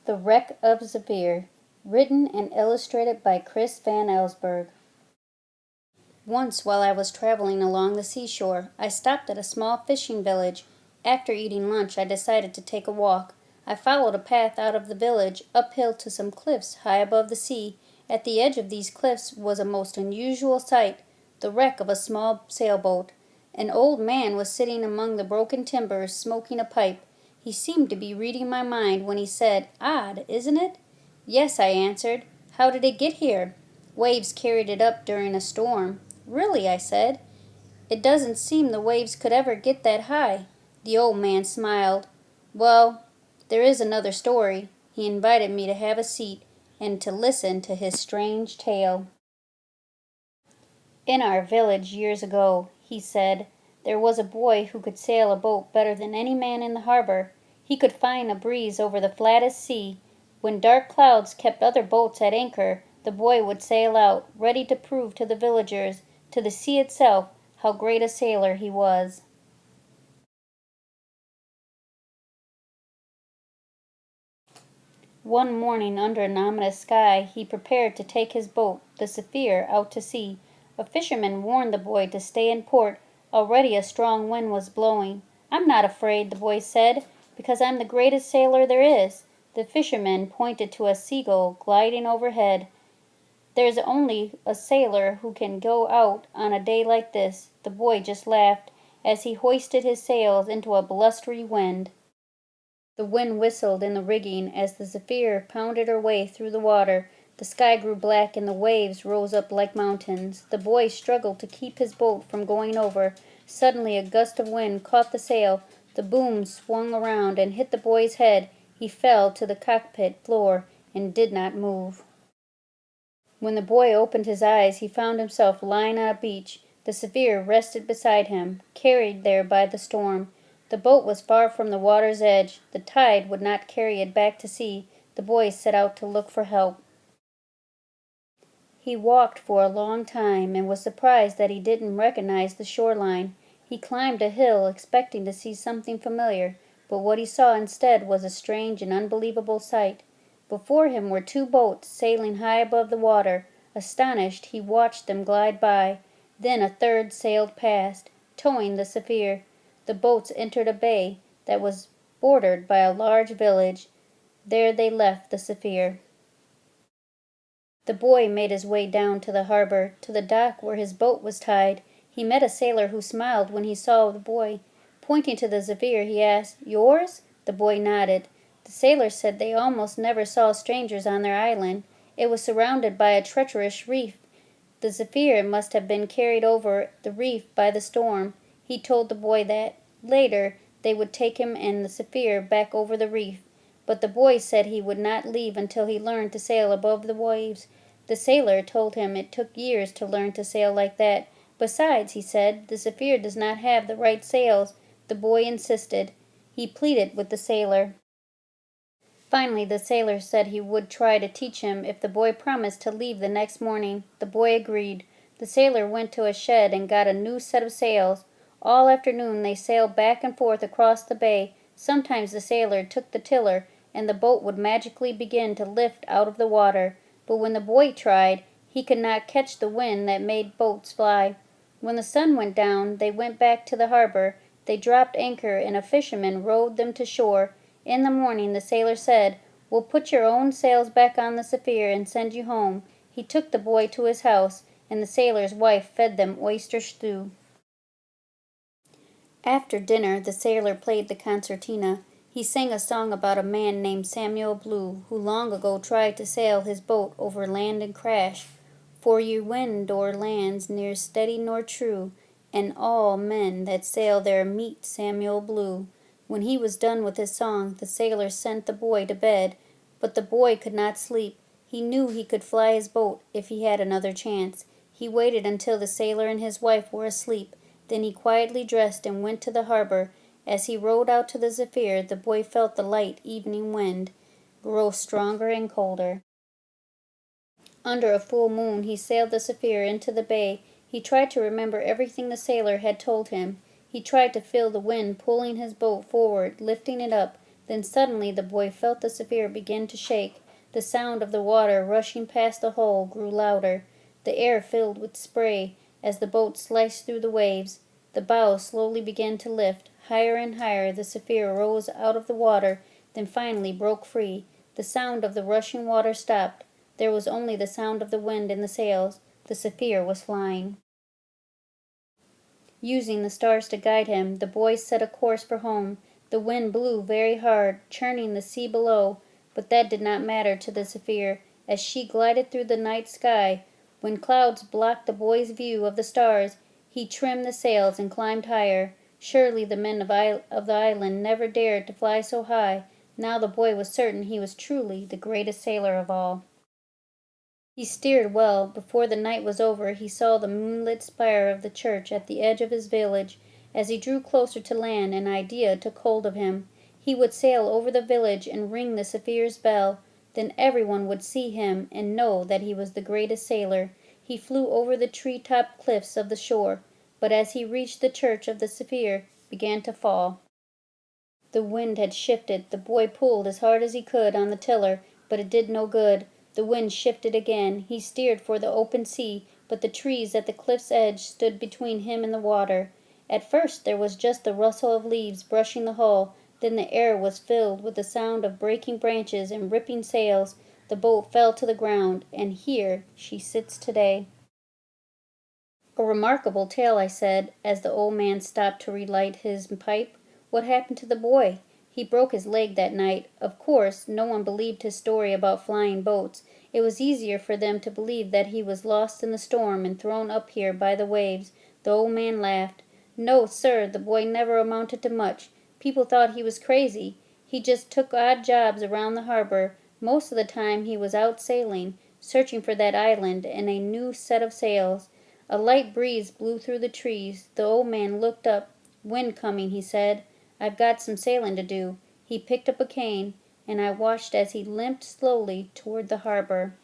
The Wreck of Zephyr, written and illustrated by Chris Van Allsburg. Once, while I was traveling along the seashore, I stopped at a small fishing village. After eating lunch, I decided to take a walk. I followed a path out of the village, uphill to some cliffs high above the sea. At the edge of these cliffs was a most unusual sight, the wreck of a small sailboat. An old man was sitting among the broken timbers, smoking a pipe. He seemed to be reading my mind when he said, "Odd, isn't it?" "Yes," I answered. "How did it get here?" "Waves carried it up during a storm." "Really?" I said. "It doesn't seem the waves could ever get that high." The old man smiled. "Well, there is another story." He invited me to have a seat and to listen to his strange tale. "In our village years ago," he said, "there was a boy who could sail a boat better than any man in the harbor. He could find a breeze over the flattest sea. When dark clouds kept other boats at anchor, the boy would sail out, ready to prove to the villagers, to the sea itself, how great a sailor he was." One morning, under an ominous sky, he prepared to take his boat, the Zephyr, out to sea. A fisherman warned the boy to stay in port. Already a strong wind was blowing. "I'm not afraid," the boy said, "because I'm the greatest sailor there is." The fisherman pointed to a seagull gliding overhead. "There's only a sailor who can go out on a day like this." The boy just laughed as he hoisted his sails into a blustery wind. The wind whistled in the rigging as the Zephyr pounded her way through the water. The sky grew black and the waves rose up like mountains. The boy struggled to keep his boat from going over. Suddenly a gust of wind caught the sail. The boom swung around and hit the boy's head. He fell to the cockpit floor and did not move. When the boy opened his eyes, he found himself lying on a beach. The Zephyr rested beside him, carried there by the storm. The boat was far from the water's edge. The tide would not carry it back to sea. The boy set out to look for help. He walked for a long time and was surprised that he didn't recognize the shoreline. He climbed a hill, expecting to see something familiar, but what he saw instead was a strange and unbelievable sight. Before him were two boats sailing high above the water. Astonished, he watched them glide by. Then a third sailed past, towing the Zephyr. The boats entered a bay that was bordered by a large village. There they left the Zephyr. The boy made his way down to the harbor, to the dock where his boat was tied. He met a sailor who smiled when he saw the boy. Pointing to the Zephyr, he asked, "Yours?" The boy nodded. The sailor said they almost never saw strangers on their island. It was surrounded by a treacherous reef. The Zephyr must have been carried over the reef by the storm. He told the boy that, later, they would take him and the Zephyr back over the reef. But the boy said he would not leave until he learned to sail above the waves. The sailor told him it took years to learn to sail like that. Besides, he said, the Zephyr does not have the right sails. The boy insisted. He pleaded with the sailor. Finally, the sailor said he would try to teach him if the boy promised to leave the next morning. The boy agreed. The sailor went to a shed and got a new set of sails. All afternoon they sailed back and forth across the bay. Sometimes the sailor took the tiller, and the boat would magically begin to lift out of the water. But when the boy tried, he could not catch the wind that made boats fly. When the sun went down, they went back to the harbor. They dropped anchor, and a fisherman rowed them to shore. In the morning the sailor said, "We'll put your own sails back on the Zephyr and send you home." He took the boy to his house, and the sailor's wife fed them oyster stew. After dinner the sailor played the concertina. He sang a song about a man named Samuel Blue, who long ago tried to sail his boat over land and crash. "For your wind o'er lands ne'er steady nor true, and all men that sail there meet Samuel Blue." When he was done with his song, the sailor sent the boy to bed, but the boy could not sleep. He knew he could fly his boat if he had another chance. He waited until the sailor and his wife were asleep. Then he quietly dressed and went to the harbor. As he rowed out to the Zephyr, the boy felt the light evening wind grow stronger and colder. Under a full moon he sailed the Zephyr into the bay. He tried to remember everything the sailor had told him. He tried to feel the wind pulling his boat forward, lifting it up. Then suddenly the boy felt the Zephyr begin to shake. The sound of the water rushing past the hull grew louder. The air filled with spray as the boat sliced through the waves. The bow slowly began to lift. Higher and higher the Zephyr rose out of the water, then finally broke free. The sound of the rushing water stopped. There was only the sound of the wind in the sails. The Zephyr was flying. Using the stars to guide him, the boy set a course for home. The wind blew very hard, churning the sea below, but that did not matter to the Zephyr as she glided through the night sky. When clouds blocked the boy's view of the stars, he trimmed the sails and climbed higher. Surely the men of the island never dared to fly so high. Now the boy was certain he was truly the greatest sailor of all. He steered well. Before the night was over, he saw the moonlit spire of the church at the edge of his village. As he drew closer to land, an idea took hold of him. He would sail over the village and ring the Zephyr's bell. Then everyone would see him and know that he was the greatest sailor. He flew over the tree-topped cliffs of the shore, but as he reached the church of the Zephyr began to fall. The wind had shifted. The boy pulled as hard as he could on the tiller, but it did no good. The wind shifted again. He steered for the open sea, but the trees at the cliff's edge stood between him and the water. At first there was just the rustle of leaves brushing the hull, then the air was filled with the sound of breaking branches and ripping sails. The boat fell to the ground, and here she sits today. "A remarkable tale," I said, as the old man stopped to relight his pipe. "What happened to the boy?" "He broke his leg that night. Of course, no one believed his story about flying boats. It was easier for them to believe that he was lost in the storm and thrown up here by the waves." The old man laughed. "No, sir, the boy never amounted to much. People thought he was crazy. He just took odd jobs around the harbor. Most of the time he was out sailing, searching for that island and a new set of sails." A light breeze blew through the trees. The old man looked up. "Wind coming," he said. "I've got some sailing to do." He picked up a cane, and I watched as he limped slowly toward the harbor.